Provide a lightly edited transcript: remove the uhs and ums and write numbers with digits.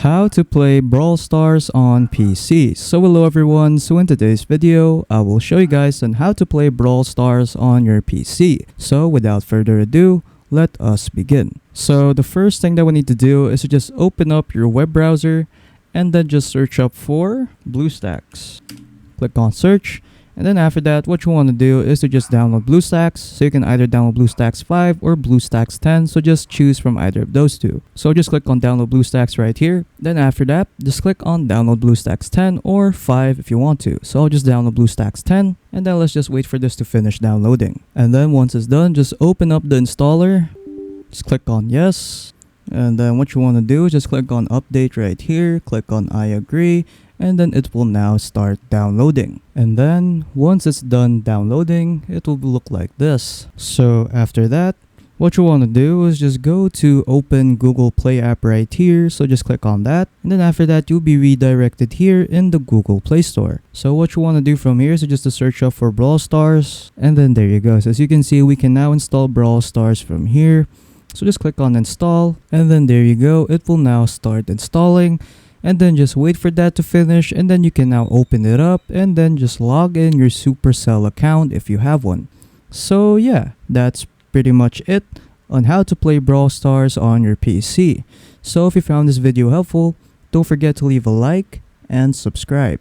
How to play Brawl Stars on PC. So hello everyone, so in today's video, I will show you guys on how to play Brawl Stars on your PC. So without further ado, let us begin. So the first thing that we need to do is to just open up your web browser and then just search up for BlueStacks. Click on search. And then after that, what you want to do is to just download BlueStacks. So you can either download BlueStacks 5 or BlueStacks 10. So just choose from either of those two. So just click on download BlueStacks right here. Then after that, just click on download BlueStacks 10 or 5 if you want to. So I'll just download BlueStacks 10. And then let's just wait for this to finish downloading. And then once it's done, just open up the installer. Just click on yes. And then what you want to do is just click on update right here. Click on I agree. And then it will now start downloading. And then once it's done downloading, it will look like this. So after that, what you want to do is just go to open Google Play app right here. So just click on that. And then after that, you'll be redirected here in the Google Play Store. So what you want to do from here is just to search up for Brawl Stars. And then there you go. So as you can see, we can now install Brawl Stars from here. So just click on install. And then there you go. It will now start installing. And then just wait for that to finish, and then you can now open it up and then just log in your Supercell account if you have one. So yeah, that's pretty much it on how to play Brawl Stars on your PC. So if you found this video helpful, don't forget to leave a like and subscribe.